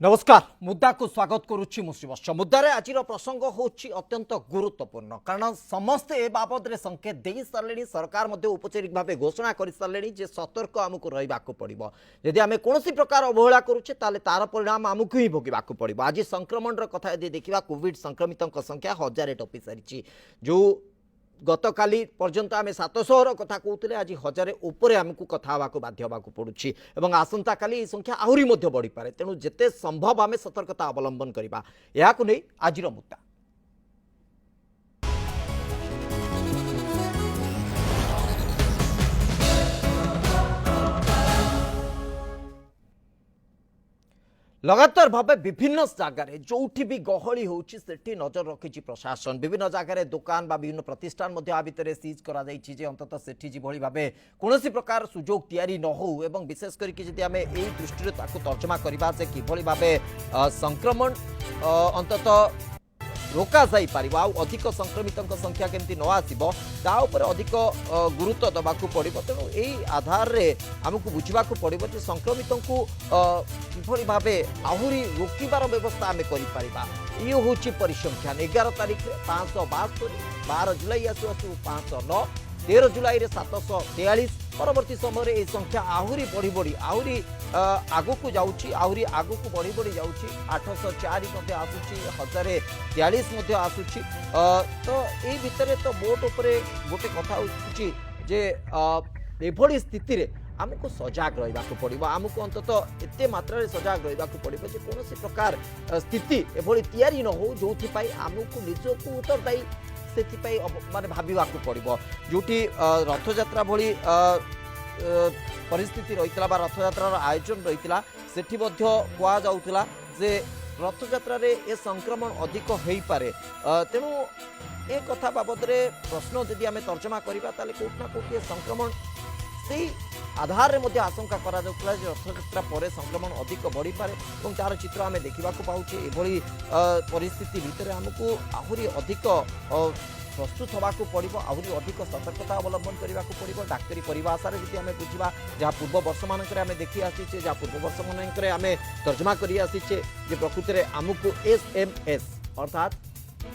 नमस्कार मुद्दा को स्वागत करुच्ची मुश्रीवत्स मुद्दारे आज प्रसंग होची अत्यंत गुरुत्वपूर्ण कारण समस्ते ए बाबद रे संकेत दे सारे सरकार औपचारिक भाव घोषणा कर सारे जे सतर्क आमको रहा पड़ो जदि आम कौन प्रकार अवहेला करुचे तार परिणाम आमको ही भोगवाक पड़ो। आज संक्रमण कथा यदि देखा कोविड संक्रमित संख्या 1000 टपी सारी जो गत काली पर्यंत आम 700 कथा कहते आज 1000 उपरे आमको कथा बाध्य होगा पड़ुछि एवं आसंता काली संख्या आहरी बढ़ी पारे तेणु जेते संभव आम सतर्कता अवलंबन करबा याकु नै आजिर मुद्दा। लगातार भाव विभिन्न जगार जो भी गहली होची सेठी नजर रखी प्रशासन विभिन्न जगार दुकान बा विभिन्न प्रतिष्ठान आ भितर सीज करा अंततः सेठी जिभली भाव कौन प्रकार सुजोग तैयारी न हो एवं विशेष करके आम यही दृष्टि तर्जमा करवा से किभली भाव संक्रमण अंततः रोका जाई पारिबो आ अधिक संक्रमित संख्या केमती न आसीबो ता उपर अधिक गुरुत्व दबाकू पड़िबो। तेणु यही आधार रे आमको बुझाकू पड़िबो जे संक्रमित को किभली भावे आहुरी रोकिबार व्यवस्था आमे करि पारिबा। ये होची परिसंख्यान 11 तारिख रे 572 12 जुलाई आसु आसु 509 13 जुलाई रे 743 परवर्ती समय ये संख्या आहरी बढ़ी बढ़ी आहरी आगक जाऊँगी आहरी आगक बढ़ी बढ़ी जाऊँगी 804 आसूची 1043 आसूची। तो ये भितर तो बोट उपरे गोटे कथा उठुची जे एभली स्थिति रे आमको सजग रहा पड़ो आमको अंततः एत मात्रा सजग रहा पड़ो जे कौन प्रकार स्थिति एभली तैयारी न हो जो आमको निजक उत्तरदायी से माने भाविबा पड़ो जोटी रथयात्रा भली परिस्थिति रही रथयात्रार आयोजन रही सेठी कहुला जे रथयात्रा रे ए संक्रमण अधिक हो पारे। तेणु ए कथा बाबद रे प्रश्न यदि आम तर्जमा करवा ताले कोठना कोठी संक्रमण से आधार रे मध्य आशंका करा जाउतला जे रथयात्रा पर संक्रमण अधिक बढ़ी पारे और तार चित्र आम देखा पाऊे एभली परिस्थिति भितर आमको आहरी अधिक प्रस्तुत होगाक पड़ो आहरी अधिक सतर्कता अवलंबन करने पड़ो। डाक्तरी परिभाषा जी आम बुझा जहाँ पूर्व वर्ष मानक आम देखी आसीचे जहाँ पूर्व वर्ष मानक आम तर्जमा कर आसीचे जे प्रकृति में आमको SMS अर्थात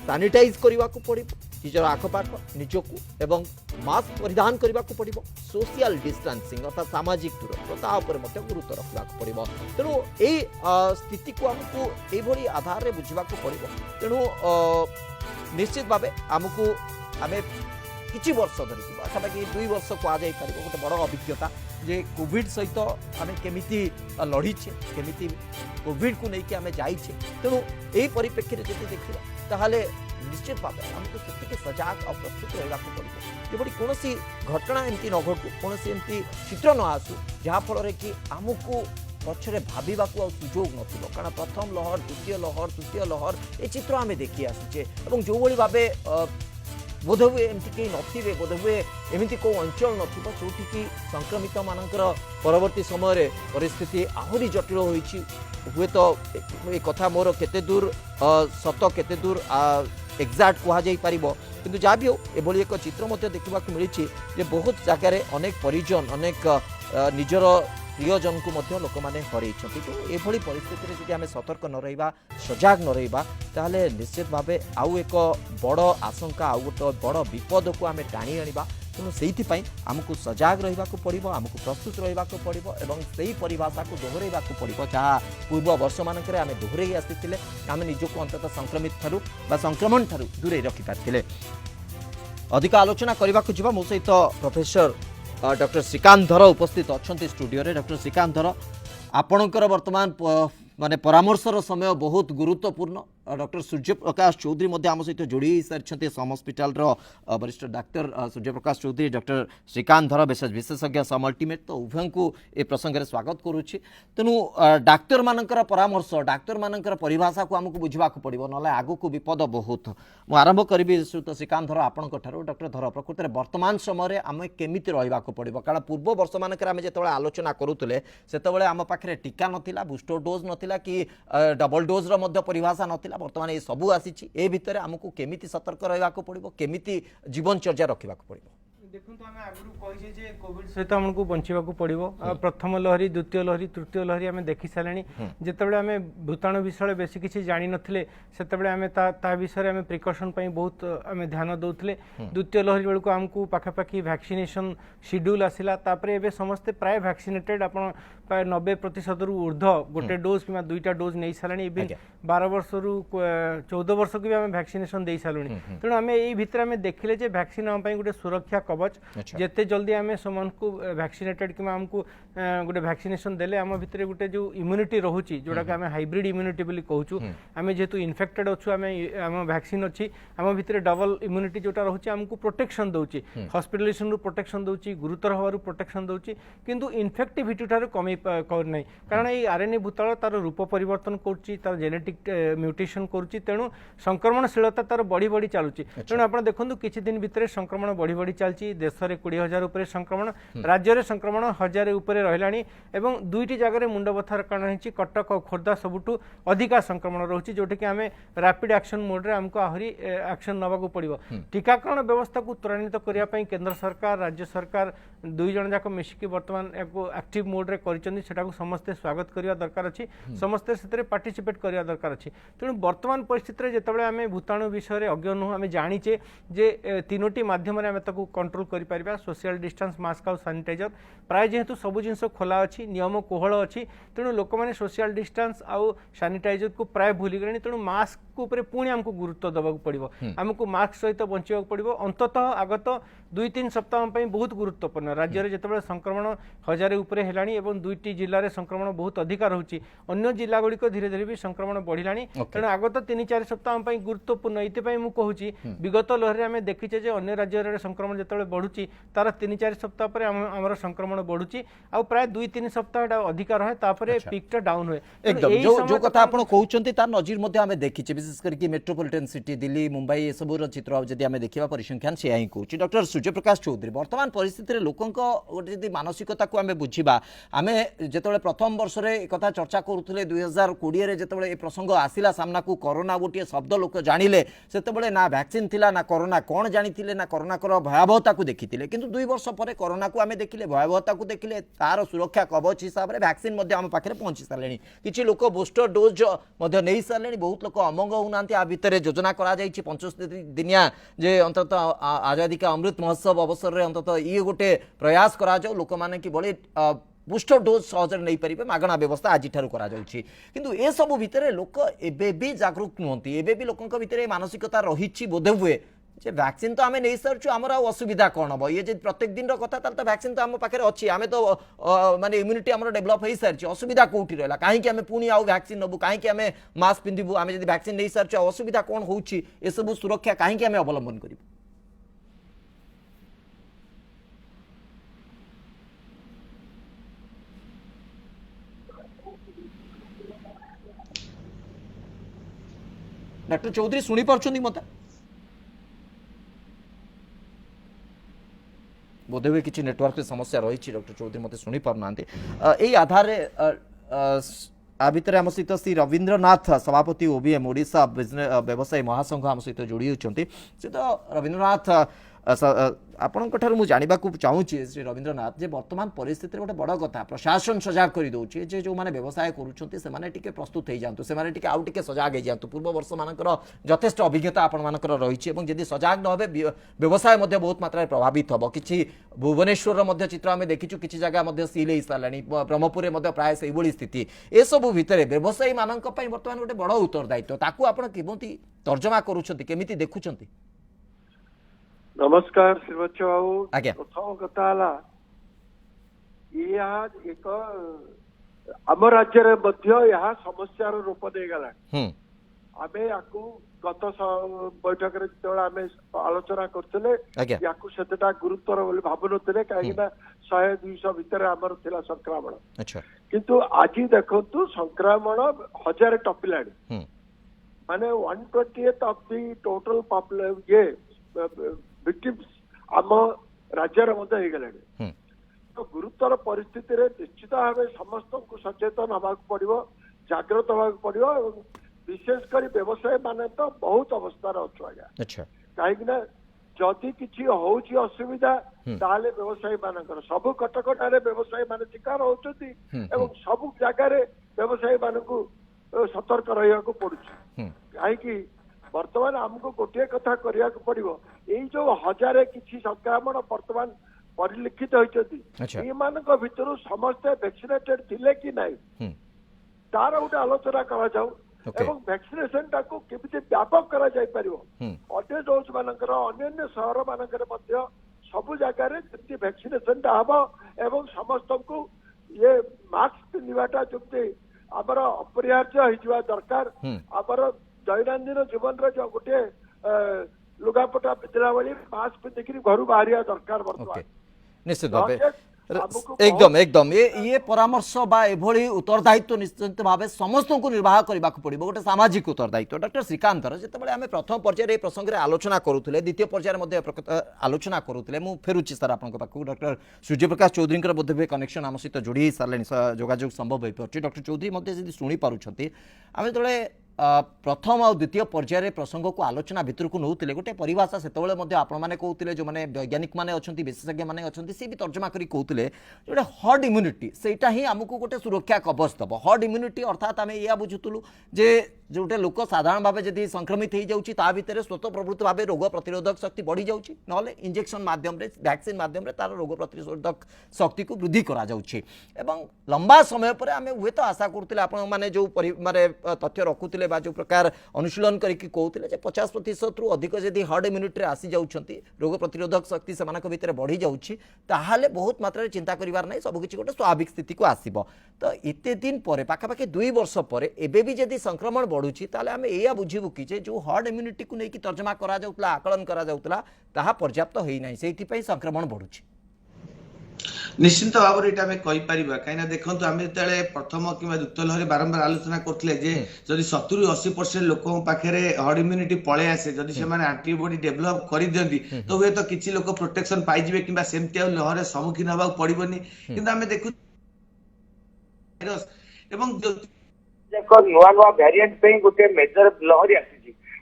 सानिटाइज करने पड़ो निजर आखपाख निजक एवं मास्क परिधान करने पड़ो सोशल डिस्टेंसिंग अर्थात सामाजिक दूरत्व गुरुत्व रखा पड़ो। तेणु यही स्थिति को आमको ये आधार में बुझा पड़ो। तेणु निश्चित भाव आमको आम किछि वर्ष धरी पाखापाखि 2 वर्ष कहुई पार गोटे बड़ अभिज्ञता जे कोविड सहित आम केमिति लड़ीचे केमिति कोविड को लेकिन आम जाइए। तेणु यही परिप्रेक्षी में जब देखा ताहले निश्चित भाव आमको से सजग और प्रस्तुत रहा पड़ो जेपरी कौन घटना एमती न घटू कौन एमती चित्र न आसू जहाँफल कि आमको पछरे भाविबा को सुजोग नथिलो कारण प्रथम लहर द्वितीय लहर तृतीय लहर ये चित्र आम देखी आसीचे और जो भाव बोधहुए एमती कहीं नथिबे बोधहुए एमती को अंचल नथिबो जोठी कि संक्रमित मानकर परवर्ती समय परिस्थिति आहरी जटिल होईछि। हुए तो ये कथा मोर केते दूर सत केते दूर एक्जाक्ट कह जाई पारिबो किंतु जहाँ भी हो एभली एक चित्र देखा मिली जे बहुत जगार अनेक परिजन अनेक निजर प्रियजन को लोक मैंने हर तो ये परिस्थिति जब आम सतर्क न रहा सजग न रहा ताहले निश्चित भाव आउ एक बड़ आशंका आउ गोटे बड़ विपद को आम टाणी आनिबा। तेणु से आमको सजग रहा पड़ो आमको प्रस्तुत रहा पड़ो और से परिभाषा को दोहरवा पड़ो जहाँ पूर्व वर्ष मानक आम दोहरे आसी आम निजक अंततः संक्रमित ठारू संक्रमण ठारू दूरे रखिपारे। अधिक आलोचना करने को मो सहित प्रोफेसर डॉक्टर श्रीकांत धर उपस्थित अच्छा स्टूडियो रे। डॉक्टर श्रीकांत धर आपणकर वर्तमान माने परामर्शर समय बहुत गुरुत्वपूर्ण डॉक्टर सूर्यप्रकाश चौधरी आम सहित जोड़ी सारी सम हस्पिटाल वरिष्ठ डाक्तर सूर्यप्रकाश चौधरी डॉक्टर श्रीकांत धर विशेषज्ञ सम अल्टीमेट तो उभय को ए प्रसंग में स्वागत करुच्ची। तेणु डाक्तर मानकर परामर्श डाक्तर मानकर परिभाषा को आमको बुझा पड़ो ना आग को विपद बहुत मु आरंभ करी श्रीकांत धर आपण डॉक्टर धर प्रकृत में वर्तमान समय आम केमी रहा पड़ो कारण पूर्व वर्ष मानक आम जो आलोचना करूले से आम पाखे टीका नाला बूस्टर डोज नाला कि डबल डोज परिभाषा नाला वर्तमान ये सबू आसी ए भितर आमको केमिति सतर्क रहा पड़ो केमिति जीवनचर्या रखा पड़ो। देखो आम आगु कही जे कोविड सहित आमको बंचा पड़ो प्रथम लहरी द्वितीय लहरी तृतीय लहरी आम देखी सारे जितेबाला आम भूताणु विषय बेस किसी जानी नथिले सेतेबेले आम ता विषय आम प्रिकसन बहुत आम ध्यान दौले द्वितीय लहरी बेलू आमको पाखापाखि वैक्सीनेशन शेड्यूल आसला एवं समस्ते प्राय वैक्सीनेटेड आप प्राय 90% ऊर्ध गोटे डोज कि दुईटा डोज नहीं सारे इवन 12 वर्ष रु 14 वर्ष को भी आम वैक्सीनेशन दे सारूँ तेणु आम यही भितर आम देखिले जे वैक्सीन आम गोटे सुरक्षा कवच जिते जल्दी आम समन को वैक्सीनेटेड कि आमको गोटे वैक्सीनेशन देले आम भितर गोटे जो इम्यूनिटी रोची जोटा कि आम हाइब्रिड इम्यूनिटी बोली कहूँ आम जेहेतु इन्फेक्टेड अच्छु आम आम वैक्सीन अच्छी आम भितर डबल इम्यूनिटी जोटा रोचे आमको प्रोटेक्शन दौची हॉस्पिटलाइजेशन प्रोटेक्शन दौची गुरुतर हवार प्रोटेक्शन दौची किंतु इन्फेक्टिविटी ठार कमी करना कारण ये आरएनए भूताणु तार रूप परिवर्तन करुच्ची तार जेनेटिक म्यूटेशन करुच्ची तेणु संक्रमणशीलता तार बढ़ी बढ़ी चलुची तेणु आप देखो किसी दिन भितर संक्रमण बढ़ी बढ़ी चलती देश में 20,000 उपर संक्रमण राज्य में संक्रमण 1,000 उपर रही एवं दुईटी जगह मुंड बथार कारण होती कटक और खोर्धा सबुठू अधिका संक्रमण रोचे जोटा कि आम रैपिड एक्शन मोड्रे आमको आहरी एक्शन नवाक पड़ो टीकाकरण व्यवस्था को त्वरान्वित करने केंद्र सरकार राज्य सरकार दुई जन जाक मिसिकी बर्तमान एक्टिव मोड्रे कर समस्ते स्वागत करने दरकार अच्छी समस्ते से पार्टिसिपेट करने दरकार अच्छी तेणु वर्तमान परिस्थिति में जिते आम भूताणु विषय अज्ञ नुह आम जाचे जे तीनोटी मध्यम आम ताको कंट्रोल कर सोशल डिस्टेंस मास्क आउ सैनिटाइजर प्राय जेहेतु सब जिन खोला अच्छी नियम कोहल अच्छी तेणु लोक मैंने सोशल डिस्टेंस आउ सैनिटाइजर को प्राय भूली गले तेणु मास्क उपर पुणी आमको गुरुत्व देवाक पड़ो आमको मास्क सहित बचाक पड़ो अंततः आगत 2-3 सप्ताह बहुत गुरुत्वपूर्ण राज्य में जिते संक्रमण 1,000 उपर है दुईटी जिले में संक्रमण बहुत अधिक रोचे अन्य जिला गुड़िक धीरे धीरे भी संक्रमण बढ़ला तेणु आगत 3-4 सप्ताह गुरुत्वपूर्ण ये मुझे विगत लहरी आम देखीचे अन्य राज्य संक्रमण जो बढ़ुची तार 3-4 सप्ताह पर आमर संक्रमण बढ़ुची आ प्राय 2-3 सप्ताह अधिक रहे तापर पिकटा डाउन हुए एकदम जो कथा आपण कहउचंती तार नजीर मध्ये आमे देखिचे विशेष करके मेट्रोपॉलिटन सिटी दिल्ली मुंबई ए सबुर चित्र जदि आमे देखिबा परिसंख्यान से ही कहउची डॉक्टर सूर्यप्रकाश चौधरी वर्तमान परिस्थिति रे लोकंक गोटे जदि मानसिकता को आमे बुझिबा आमे जेतबेले प्रथम वर्ष रे कथा चर्चा करूथले 2020 रे जेतबेले ए प्रसंग आसिला सामना को कोरोना गोटे शब्द लोक जानिले सेतबेले ना वैक्सीन थिला ना कोरोना कोन जानिथिले ना कोरोना कर भयावहता को देखिथिले किंतु 2 वर्ष पर कोरोना को आमे देखिले भयावहता को देखिले तार सुरक्षा कवच हिसाब रे वैक्सीन मध्ये आम पाखरे पहुंची सारलेनी किछि लोक बूस्टर डोज मध्ये नै सारलेनी बहुत लोक अमंग होउनांती आ भितरे योजना करा जायछि 75 दिनिया जे अंतत आजादी का अमृत महोत्सव अवसर रे अंतत ये गोटे प्रयास करा जाऊ लोक माने कि बळे बूस्टर डोज सहज नहीं पारे मागणा व्यवस्था आज किंतु ए सब भितर लोक एबे भी जागरूक नुहंती एबे भी लोकंक भितर मानसिकता रही बोधे हुए जे वैक्सीन तो आम नहीं सारछु आमर असुविधा कौन हम ये प्रत्येक दिन कथा तो वैक्सीन तो आम पाखे अच्छी आम तो माने इम्यूनिटी आम डेभलप हो सारी असुविधा कौटी रहा कहीं आम पुणी आउ वैक्सीन नबू कहीं आम मास्क पिंधु आम जब वैक्सीन नहीं सारछु असुविधा कौन हो सब सुरक्षा कहीं आम अवलंबन करूँ डॉक्टर चौधरी शुणी पार्छन्ती मत बोधे हुए किसी नेटवर्क की समस्या रही डॉक्टर चौधरी मत शुणी पारना यही आधार आ भितर आम सहित श्री रवींद्रनाथ सभापति ओबीएम ओडिशा व्यवसायी महासंघ आम सहित जोड़ी होती तो रवींद्रनाथ आपण जाना चाहूँगी श्री रवींद्रनाथ जे वर्तमान परिस्थिति गोटे बड़ कथा प्रशासन सजाग कर दौर जे जो मैंने व्यवसाय करुँचे प्रस्तुत हो जातु से आउ टे सजाग हो जातु पूर्व वर्ष मानकर यथेष्ट अभिज्ञता आपण मानकर रही जदि सजाग न हे व्यवसाय बहुत मात्रा प्रभावित हम कि भुवनेश्वर चित्र आम देखीचु कि जगह सील हो सारा ब्रह्मपुर में प्राय से स्थिति ए सब भितर व्यवसायी मान बर्तमान गोटे बड़ उत्तरदायित्व ताकू आप केमती तर्जमा करुँच देखुं नमस्कार श्रीवत्स बाबू आज्ञा प्रथम कथा एक आम राज्य में समस्या रूप दे गला आम या गत बैठक आम आलोचना करते गुरुत्वर भावुन कहीं 100-200 भितर आमर थिला संक्रमण किंतु आज देखु संक्रमण 1000 टपिला माने 1/20 of the total population victims आम राज्य गले तो गुरुतर परिस्थिति रे निश्चित भाव समस्त को सचेतन हवा पड़ो जागृत हवा पड़ो विशेषकर व्यवसाय माने तो बहुत अवस्था अच्छु आज्ञा कहीं जदि किछि होउछि असुविधा ताले व्यवसायी मानकर सब कटकटारे व्यवसायी माने शिकार होउछथि एवं सब जगह व्यवसायी मानकु सतर्क रहिया को पड़ुछि काहेकि वर्तमान हमको गोटे कथा करिया को पड़िबो एई जो हजारे किछि संक्रमण वर्तमान परिलक्षित होइछथि ए मानक भितरु समस्त वैक्सीनेटेड थिले कि नाही तार गोटे आलोचना करा जाऊ एवं वैक्सीनेशन टाको केमिति व्यापक करा जाय परिबो अन्य डोज मानकर अन्य शहर मानकर मध्य सब जगह जति वैक्सीनेशन टा हबो एवं समस्त को ये मास्क पिन्हवाटा जति आमर अपरिहार्य होइजवा दरकार आमर दैनंदिन जीवन रे जो गोटे लुगापटा पितला वाली मास्क पिन्हिकरी घर बाहरिया दरकार वर्तमान निश्चित भाव एकदम एकदम ये परामर्श बा एभली उत्तरदायित्व निश्चित भाव समस्त को निर्वाह करने को पड़ो गोटे सामाजिक उत्तरदायित्व डॉक्टर श्रीकांतर जितेबाला आम प्रथम पर्यायर प्रसंग में आलोचना करूले द्वितीय पर्यायर आलोचना करूले मु फेरुची सर आपन पाखु डॉक्टर सूर्यप्रकाश चौधरी बोधवे कनेक्शन आम सहित जोड़ी सारे जोगाजोग संभव हो पार्टी डॉक्टर चौधरी शुणी पार्टी आम जो प्रथम और द्वितीय पर्यायर प्रसंग को आलोचना भितर को नौते गोटे परिभाषा से आपने कहते जो मैंने वैज्ञानिक मैंने अच्छा विशेषज्ञ मैंने अच्छा सी भी तर्जमा करी कहते जो हर्ड इम्यूनिटी सेटा ही आमको गोटे सुरक्षा कवच दब हर्ड इम्यूनिटी अर्थात आम या बुझुलु जे जोटे लोक साधारण भाव जब संक्रमित हो जाऊँगी भितर स्वतः प्रवृत्त भाव रोग प्रतिरोधक शक्ति बढ़ी जाऊँगी ना इंजेक्शन मध्यम वैक्सीन मध्यम तार रोग प्रतिरोधक शक्ति को वृद्धि करा लंबा समय पर आम हुए तो आशा करते आपने जो माने तथ्य रखुले जो प्रकार अनुशीलन करके कहते 50% रु अधिक जदि हर्ड इम्यूनिटी आसी जाउछंती रोग प्रतिरोधक शक्ति से भितर बढ़ी जाउछि ताहाले बहुत मात्रा चिंता करिवार नहीं सबकिछि गोटे स्वाभाविक स्थिति को आसीबो तो एते दिन पर पाखापाखि 2 वर्ष पर एबे भी जदि संक्रमण बढ़ुछि ताले आमे एया बुझिबु कि जे जो हर्ड इम्यूनिटी को लेकिन तर्जमा करा जाउतला आकलन करा जाउतला ताहा पर्याप्त होई नाही सेहि पई संक्रमण बढ़ुछि निश्चित भाव में ये कहीपर कहीं देखो आम जो प्रथम कि द्वितीय लहरी बारंबार आलोचना करते जदि 70-80% लोक पाखे हर्ड इम्यूनिटी पलि आसे जदि से एंटीबॉडी डेभलप कर दिखती तो हुए तो किसी लोक प्रोटेक्शन पाइबे कि सेमती लहर सम्मुखीन होगा पड़ोनी कि आम देखु नुआ नुआ वेरिएंट गोटे मेजर लहरी आसी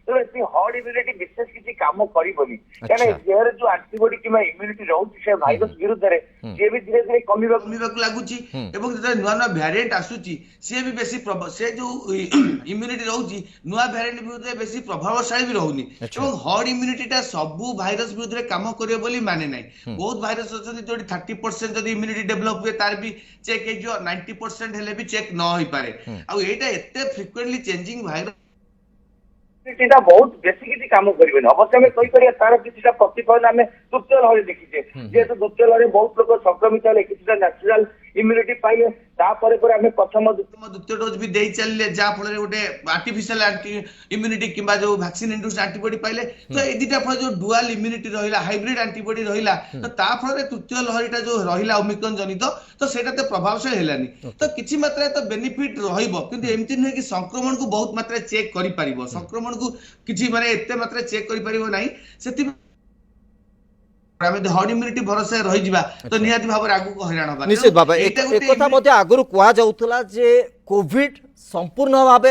तो हर्ड इम्यूनिटी विशेष किसी काम करबनी कहीं देहर जो एंटीबॉडी कि इम्यूनिटी रोचे से भाइरस विरुद्ध में जी भी धीरे धीरे कमिबा लगुच नुआ नुआ वेरिएंट आसूची सी भी बेसी से जो इम्यूनिटी रोची नुआ वेरिएंट विरुद्ध बेसी प्रभावशाली भी रोनी हर्ड इम्यूनिटी सबू भाइरस विरुद्ध काम करियो बोली माने नाही बहुत भाइरस अछि जो 30% जदि इम्यूनिटी डेवलप हुए तार भी चेक हो 90% हेले भी चेक न होई पारे आ एटा एते फ्रिक्वेंटली चेंजिंग भाइरस बहुत बेसी किसी काम करें अवश्य आम कहीपर तार किसी प्रतिफलन आम तृतीय लहरी देखीचे जेहेतु द्वितीय लहरी बहुत लोग संक्रमित है किसी नेचुरल इम्यूनिटी पाइले आम प्रथम द्वितीय डोज भी दे चलिए जहाँफल गोटे आर्टिफिशियल इम्यूनिटी कि जो वैक्सीन इंड्यूस्ड एंटीबॉडी पाइले तो ये दुटा फल जो डुआल इम्यूनिटी रहा हाइब्रिड एंटीबॉडी रहा तो फल तृतीय लहरीटा जो रहा ओमिक्रॉन जनित तो सेटा तो प्रभावशाली हेलानी तो किसी मात्रा तो बेनिफिट रमती नुहे कि संक्रमण को बहुत मात्रा चेक कर संक्रमण को किसी माने एते मात्रा चेक कर ना से हर्ड इम्यूनिटी भरोसा रही तो निहाती भाव आगू हैरान होगा निश्चित भाव एक कथा आगुरी कहुला जे कोविड संपूर्ण भाव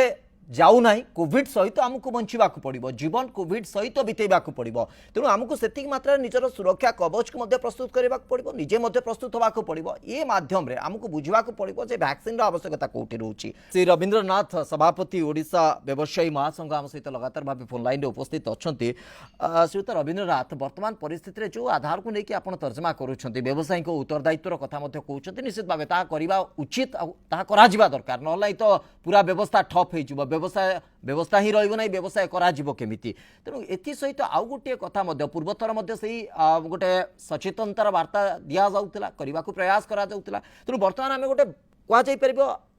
जाऊ ना कोविड सहित आमको बंचा पड़ो जीवन कोविड सहित बितेबा पड़ो तेणु आमको से मात्रा निजर सुरक्षा कवच को प्रस्तुत करने पड़ो निजे प्रस्तुत होगा पड़ो ये मध्यम आमको बुझा पड़ो जे वैक्सीन आवश्यकता कौटी रोचे श्री रवींद्रनाथ सभापति ओडिशा व्यवसायी महासंघ आम सहित लगातार भाव फोन लाइन उपस्थित अच्छा श्रीयुत रवींद्रनाथ वर्तमान परिस्थिति जो आधार को लेकिन आप तर्जमा करुँच व्यवसायी उत्तरदायित्व कथा कहते निश्चित भाव करवा उचित दरकार ना तो पूरा व्यवस्था ठप हो व्यवस्था ही रही ना व्यवसाय करमिति तेणु एथि सहित आउ गोटे कथा पूर्वथर गोटे सचेतनतार वार्ता दि जाऊला करने को प्रयास करा तेणु बर्तमान आम गोटे कहुपर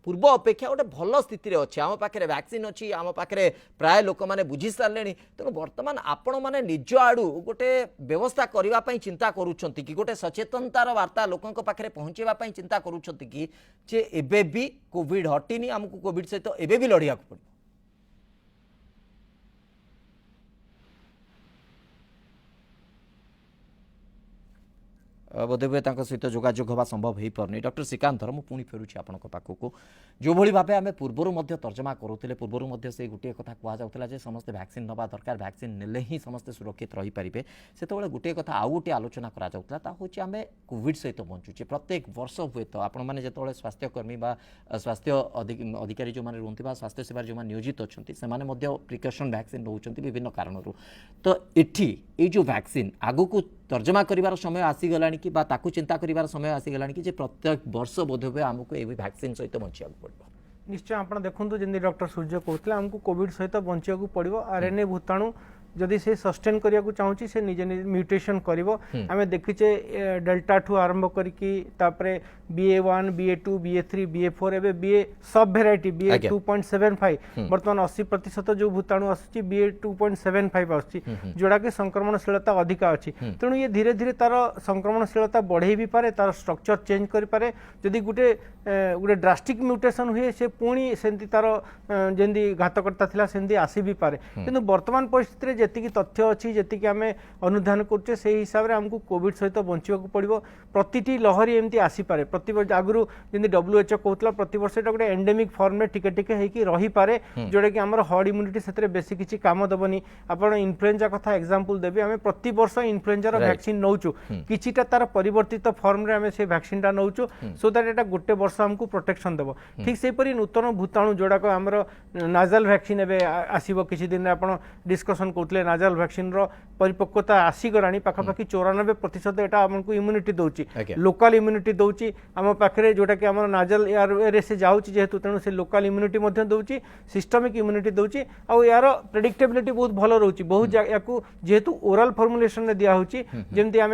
पूर्व अपेक्षा गोटे भल स्थिति अच्छे आम पाखे वैक्सीन अच्छी आम पाखे प्राय लोक मैंने बुझी सारे तेणु बर्तमान आपण मैंने निज आड़ू गोटे व्यवस्था करने चिंता करुँच कि गोटे सचेतनतार वार्ता लोकों पाखे पहुँचापी चिंता करुँच कि जे एबे भी कोविड हटिनी आमको कोविड सहित एबे भी लड़िया पड़े बोधहुए सहित जोगाजोग हवा संभव हो पारनी। डॉक्टर श्रीकांत धर मुझे फेरुच्छी आपण पाखक जो भाव आम पूर्वर तर्जमा करूले पूर्वर से गोटे कथा कहुला समस्ते वैक्सीन नवा दरकार वैक्सीन नेले ही समस्ते सुरक्षित रही पारे से गोटे कथा आउ गोटे आलोचना करा हूँ आम कोविड सहित बंचुचे प्रत्येक वर्ष हुए तो आपण मैंने जो स्वास्थ्यकर्मी स्वास्थ्य अधिकारी जो मैंने रुहति स्वास्थ्य सेवा जो नियोजित अच्छा से प्रिकसन वैक्सीन रोच विभिन्न कारण तो ये जो वैक्सीन आगु को तर्जमा कर समय आसीगला कि चिंता कर समय आसीगला कि प्रत्येक वर्ष बोधहुए आमको ये वैक्सीन सहित बचा पड़ो। निश्चय आप देखो जमी डॉक्टर सूर्य कहते आमको कोविड सहित बचा पड़ो आरएनए भूताणु जदि से सस्टेन करिया को चाहूची से निजे म्यूटेशन करिवो आमे देखिचे डेल्टा ठू आरंभ करिकी तापरे BA1 BA2 BA3 BA4 एबे BA सब वेराइटी BA 2.75 वर्तमान 80% जो भूताणु आसुची BA 2.75 आसुची जोड़ा के संक्रमणशीलता अधिक अछि तेणु ये धीरे धीरे तार संक्रमणशीलता बढ़े भी पारे तार स्ट्रक्चर चेंज करि पारे जदि गुटे गुटे ड्रास्टिक म्यूटेशन हुए से पुणी सेंती तार जेंदी घातकर्ता थिला सेंदी आसी भी पारे किंतु वर्तमान परिस्थिति रे जी तथ्य अच्छी जी आम अनुधान करुचे से हिसाब से आमको कोविड सहित बचा पड़ो प्रति लहरी एमती आसीपे प्रति आगुरी जमी WHO कहला प्रति वर्ष गोटे एंडेमिक फॉर्म में टिके टिके होगी रही पारे जोटा कि आमर हर्ड इम्यूनिटी से बेसी किसी काम दबनी आपड़ इन्फ्लुएंजा कथा एग्जांपल देवी आम प्रति वर्ष इन्फ्लुएंजार वैक्सीन नौचु किछिटा तार परिवर्तित फॉर्म रे आम से वैक्सीन टा नौचु सो दैट एटा गोटे वर्ष आमको प्रोटेक्शन देव ठीक सेपरी नूतन भूताणु जोड़ाक आमर नाजाल वैक्सीन एवं आसो किसी दिन आप डिस्कसन करते नाजाल वैक्सीन रो परिपक्वता आसीगलानी पाखापाखि 94% एटा हमको इम्यूनिटी दौची लोकल इम्यूनिटी दौची आम पाखे जोटा कि आम नाजाल एयर से जाऊँगी जेहेतु तेणु से लोकल इम्यूनिटी दौची सिस्टमिक इम्यूनिटी दौची आउ यार प्रेडिक्टेबिलिटी बहुत भल रोची बहुत या जेहेतु ओराल फर्मुलेसन में दिया होची जेमती आम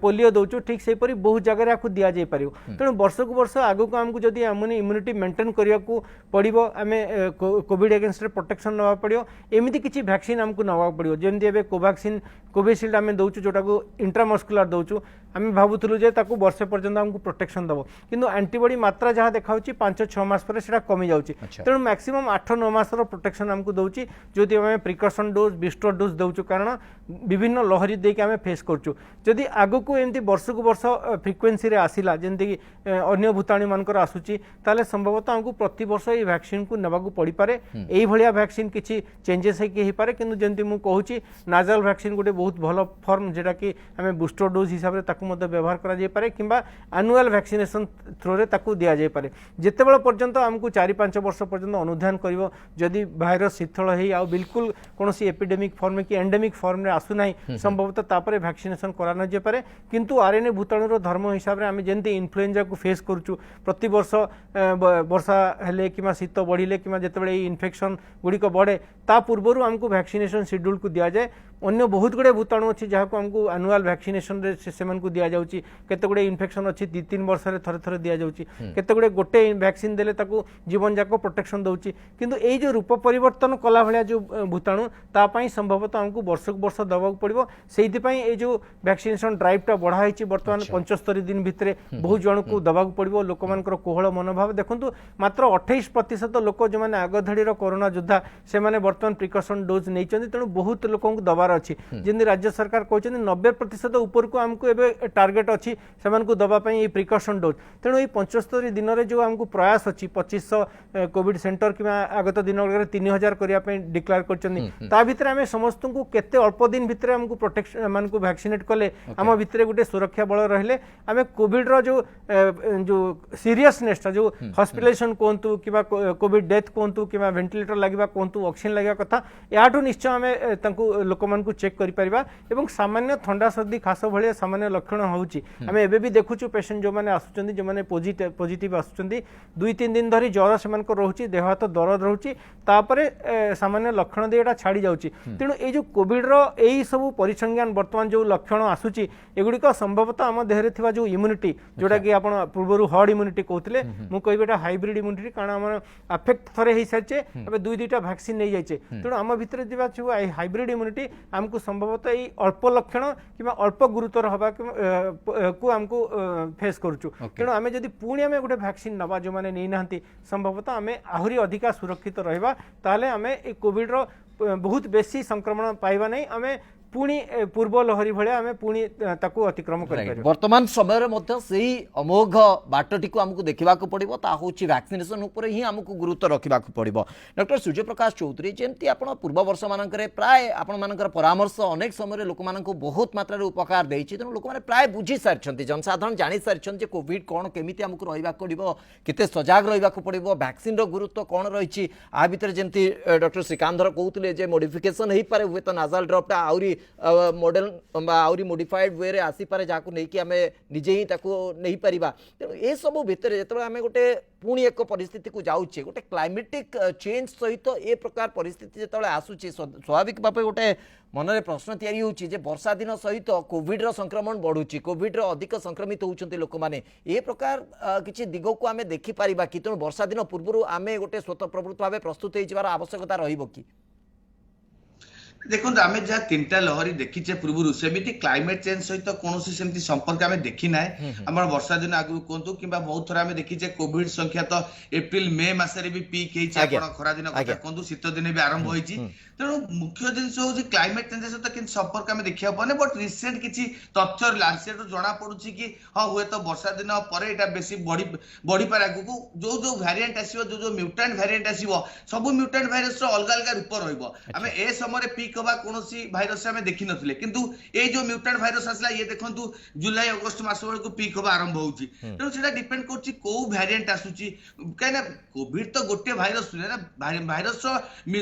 पोलियो दौचु ठीक सेपरी बहुत जगह या दि जाई पारियो तेणु वर्ष को वर्ष आगु को आमको जदि इम्यूनिटी मेंटेन करिया को पड़िबो आमे कोविड अगेंस्ट रे प्रोटेक्शन नवा पड़ियो एमिति किछि वैक्सीन आमको नवा पड़ियो जेमती एबे कोवैक्सीन कोविशील्ड आम दौचु जोटा को इंट्रामस्कुलर दौचु आम भावुलु जे ताकू वर्ष पर्यंत आमको प्रोटेक्शन दब किंतु एंटीबॉडी मात्रा जहाँ देखा 5-6 मास पर सेटा कमी जाउची तेणु मैक्सिमम 8-9 मासर प्रोटेक्शन आमको दौची जो आम प्रिकसन डोज बूस्टर डोज दौचु कारण विभिन्न लहरी देके आम फेस करचु जदि आगु को एमती वर्ष को वर्ष फ्रिक्वेन्सी रे आसिला जेमती अन्य भूताणु मानकर आसुची ताले संभवतः आमको प्रति वर्ष ये वैक्सीन को नेबाकू पड़ी पारे एई भलिया वैक्सीन किछि चेंजेस हे पारे किंतु जेमती मु कहूची नाजाल वैक्सीन गोटे बहुत भल फॉर्म जेटा कि आम बूस्टर डोज हिसाब से ताकू मध्य व्यवहार करा जाय पारे किंबा एनुअल वैक्सीनेशन थ्रो रे ताकू दिया जाय पारे जेतेबेले पर्यंत आमको 4-5 वर्ष पर्यंत अनुधान करिवो जदि भाइरस शीतल हेई आ बिल्कुल कोनोसी एपिडेमिक फॉर्म कि एंडेमिक फॉर्म रे आसु नाही संभवतः तापरे वैक्सीनेशन करा न जाय पारे किंतु आरएनए भूताणु रो धर्म हिसाब रे आम जेंती इन्फ्लुएंजा को फेस करचु प्रति वर्ष वर्षा हेले किमा शीत बढ़िले किमा जेतेबेले इन्फेक्शन गुड़िक बढ़े ता पूर्व आमको वैक्सीनेशन शेड्यूल को दिया जाए अन्य बहुत गुड़े भूताणु अच्छी जहाँ को आमको एनुअल वैक्सीनेशन से दि जाऊँगी केते गुड़े इन्फेक्शन अच्छी 2-3 वर्ष थे थे दि जाऊँगी केते गुड़े गोटे वैक्सीन देले ताकू जीवन जाक प्रोटेक्शन दौची किंतु एई जो रूप परिवर्तन कला भलिया जो भूताणु तापाई संभवतः आमको वर्ष को वर्ष दबाक पड़ो से जो वैक्सीनेशन ड्राइवटा बढ़ाई बर्तमान 75 दिन भितर बहुत जन को दबाक पड़ो लोक मानकर कोहल मनोभाव देखु मात्र 28% लोक जो मैंने आग धाड़ी कोरोना योद्धा से बर्तमान प्रिकसन डोज नहीं तेणु बहुत लोक दबार अच्छी जमी राज्य सरकार कहते 90% ऊपर को आमको एबे टार्गेट अच्छी से दवाई प्रिकसन डोज तेणु ये 75 दिन में जो आमको प्रयास अच्छी 2500 कोविड सेंटर कि आगत दिन 3000 करने डिक्लेयर कर आम समस्त को केते अल्प दिन भितर आमको प्रोटेक्शन मान को वैक्सीनेट कले आम भितर गोटे सुरक्षा बल रहिले आम कोविड रो जो सीरियसनेस जो हॉस्पिटलाइजेशन कहतु कि कोविड डेथ कहतु कि वेंटिलेटर लगे कहतु ऑक्सीजन लगे कथा याठू निश्चय आम लोक को चेक कर सामान्य थंडा सर्दी खास भाई सामान्य लक्षण होची आम एबे भी देखुचु पेशेंट जो मैंने आसुचंदी जो मैंने पॉजिटिव आसुचंदी 2-3 दिन धरी ज्वर से रोचे देह हाथ दरद रोचे तापरे सामान्य लक्षण दे छाड़ी जाउची तेणु ये जो कोविड रो यही सब परिसंज्ञान वर्तमान जो लक्षण आसूची एगुड़िक संभवतः आम देहरे थिबा जो इम्यूनिटी जोटा कि आप पूर्व हर्ड इम्यूनिटी कहते मुझे कहबी हाइब्रिड इम्यूनिटी कारण आम अफेक्ट थरे हो सारी ए 2-2टा वैक्सीन नहीं जाइए तेणु आम भितर जो हाइब्रिड इम्यूनिटी आमको संभवतः ये अल्प लक्षण कि अल्प गुरुतर हवा को आमको फेस करुचु तेणु आम जदि पुणी आम गोटे वैक्सीन नवा जो मैंने नहीं ना संभवतः आम आहरी अधिका सुरक्षित रहा ताले आम कोविड रो बहुत बेसी संक्रमण पाइबा नहीं आम पुणी पूर्व लहरी भाया आम पुणी ताकू अतिक्रम कर वर्तमान समय से अमोघ बाटटी को आमको देखा पड़ो ता हूँ वैक्सीनेशन उपर ही आमको गुरुत्व रखा पड़ो। डॉक्टर सूर्यप्रकाश चौधरी जमती आप पूर्व वर्ष मानक प्राय आपण परामर्श अनेक समय लोक बहुत मात्रा उपकार देती तेणु लोक प्राय बुझी सारी जनसाधारण जानी सारी कोविड कौन केमी आमको रहा पड़ो केते सजग रहा पड़ो वैक्सीन गुरुत्व कौन रही आ भितर जमती डॉक्टर श्रीकांत कहते मॉडिफिकेशन हो पारे हुए तो नाजाल ड्रपटा आउरी मॉडल आउरी मॉडिफाइड वे रे आसी पारे जाकू नहीं कि आमे निजे ही ताकू नहीं परिबा। तेणु ए सब भितर जब आम गोटे पुणी एक परिस्थिति को जाऊे गोटे क्लाइमेटिक चेंज सहित ए प्रकार परिस्थिति जो आसूची स्वाभाविक भाव गोटे मनरे प्रश्न तैयारी होची जे वर्षा दिन सहित कोविड रो संक्रमण बढ़ुची कोविड रो अधिक संक्रमित होउचंती लोक माने ए प्रकार किछि दिगो को आमे देखि परिबा कि तेणु वर्षा दिन पूर्व आमे गोटे स्वतः प्रवृत्त भाव प्रस्तुत होइबार आवश्यकता रहिबो कि देखो आम जहाँ 3टा लहरी देखीचे पूर्व सेमती क्लाइमेट चेंज सहित कौन सेमती संपर्क आम देखी ना आम वर्षा दिन आगु कहतु कि बहुत थर आम देखीचे कोविड संख्या तो एप्रिल मे मसरे भी पीक होती खरा दिन कथा कहतु शीत दिन भी आरंभ होती तेणु मुख्य जिनस हूँ क्लाइमेट चेंज सहित कि संपर्क आम देखा पाने बट रिसेंट किसी तथ्य लांचेट जना पड़ी कि हाँ हुए तो वर्षा दिन पर बेसी बढ़ी पारे आगू जो जो भारिएंट आसो जो म्यूटेंट भारिएंट आसो सब म्यूटेंट भाइरस अलग अलग रूप रहा ए समय पीक हवा कौन भाइरस आम देखी नथिले किंतु ये जो म्यूटेंट भाइरस आसला ये देखंतु जुलाई अगस्त मास बेलू पीक हवा आरंभ होउची तेणु सेटा डिपेंड करछि को भारिएंट आसुची कहीं कोविड तो गोटे भाइरस ना भाइरस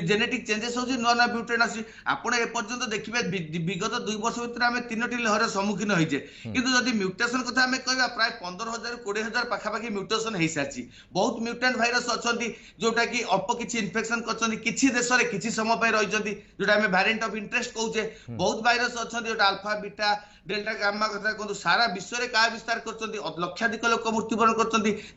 जेनेटिक चेंजेस होउची नया नया म्यूटेंट आसी आपण ए पर्यंत देखिबे विगत 2 वर्ष भीतर आम 3टी लहर सम्मुखीन होइजे किंतु जदि म्यूटेशन कथा आम कहबा प्राय 15,000 20,000 पाखापाखि म्यूटेशन हो सारी बहुत म्यूटेंट भाइरस अच्छा जोटा कि अल्प किसी इन्फेक्शन कर किसी देश में किसी समय रही जोटा आम भारिएंट ऑफ इंटरेस्ट कहूचे बहुत भाइरस अच्छा जोटा अल्फा बीटा डेल्टा गामा कथा कहतु सारा विश्व में क्या विस्तार कर लक्षाधिक लोक मृत्युवरण कर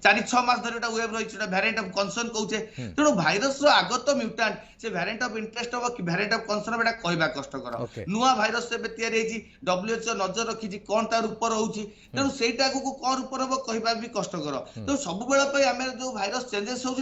4-6 मास धरी वेब रही भारिएंट ऑफ कंसर्न कहूचे तेणु भाइरस आगत म्यूटेंट से भारिएंट ऑफ इंटरेस्ट हम कि भारिएंट ऑफ कंसर्न बेटा कहवा कष्टकर नुआ भाइरस WHO नजर रखी कौन तार रूप रोचे तेणु सहीटा को कौन रूप हम कहवा भी कष्टकर तो सब बेले आम जो भाइरस चेंजेस हो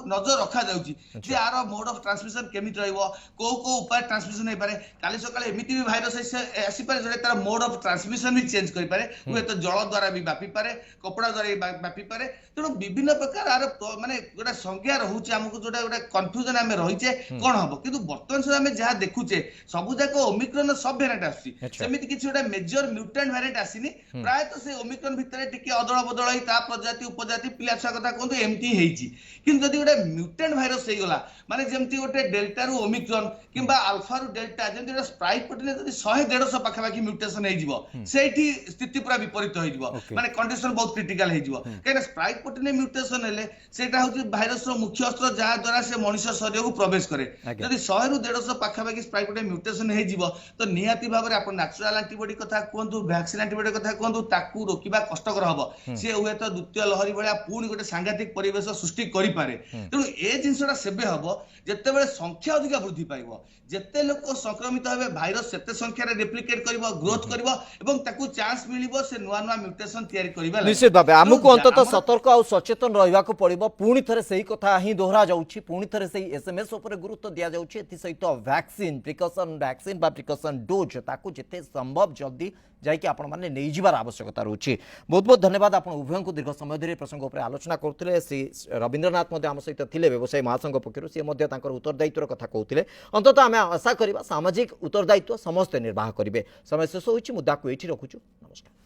नजर रखा जाए यार मोड ऑफ ट्रांसमिशन केमी को उपाय ट्रांसमिशन हो पारे काली सकाळे एमिति भी भाइरस आसी पारे जोटा तार मोड ऑफ ट्रांसमिशन भी चेंज करि पारे हुए तो जल द्वारा भी व्यापी पारे कपड़ा द्वारा भी व्यापी पारे तेणु विभिन्न प्रकार आर माने गोटा संज्ञा रहउचे हमको जोटा गोटा कंफ्यूजन आमे रहिचे कोन हबो किंतु वर्तमान समय आमे जहा देखुचे सब जाक ओमिक्रॉन सब वेरिएंट आसी सेमिति किछि गोटा मेजर म्यूटेंट वेरिएंट आसीनी प्राय तो से ओमिक्रॉन भितरे टिके अदळ बदळ होई ता प्रजाति उपजाति पिला छुआ कथा कोन एमती हेइची किंतु जदि गोटा म्यूटेंट भाइरस हे गला माने जेमती गोटे डेल्टा रु ओमिक्रॉन किंबा अल्फा रु डेल्टा जेमती गोटा स्प्राइक प्रोटीन जदि 100-150 पाखापाखि म्यूटेशन हेइजिवो सेठी स्थिति पूरा विपरीत होइजिवो माने कंडीशन बहुत क्रिटिकल हेइजिवो केना स्प्राइक प्रोटीन म्यूटेशन हेले सेटा होची भाइरस रो मुख्य अस्त्र जहा द्वारा से मनुष्य शरीर को प्रवेश करे जदि 100-150 पाखापाखि स्प्राइक प्रोटीन म्यूटेशन हेइजिवो तो निहाती भाबरे आपण नेचुरल एंटीबॉडी कथा कोंतु वैक्सीन एंटीबॉडी कथा कोंतु ताकू रोकिबा कष्टकर हबो से हुए तो द्वितीय लहरी भलिया पूर्ण गोटे सांघातिक परिवेश सृष्टि करि पारे तेणु ए जिनसटा सेबे हबो जेते बेले संख्या अधिक वृद्धि पाइबो जेते लोक संक्रमित हेबे भाइरस सेते संख्या रे रेप्लिकेट करिवो ग्रोथ करिवो एवं ताकू चांस मिलिबो से नुआ नुआ म्यूटेशन तयारी करिबा निश्चित भाबे हमकु अंतत सतर्क और सचेतन रहिबा को पड़िबो पुणी थरे सही कथा ही दोहरा जाउछि पुणी थरे सही एसएमएस ऊपर गुरुत्व दिया जाउछि एथि सहित वैक्सीन प्रिकॉशन डोज ताकू जेते संभव जल्दी जाइए आपण मैंने नहीं जीवार आवश्यकता रोचे। बहुत बहुत धन्यवाद आप उभय को दीर्घ समय धरी प्रसंग उपर आलोचना करते श्री रवींद्रनाथ आम सहित थे व्यवसायी महासंघ पक्षर सी उत्तरदायित्व कथा कहते अंततः आम आशा करवा सामाजिक उत्तरदायित्व समस्ते निर्वाह करेंगे। समय शेष हो मुद्दा को ये रखुचु। नमस्कार।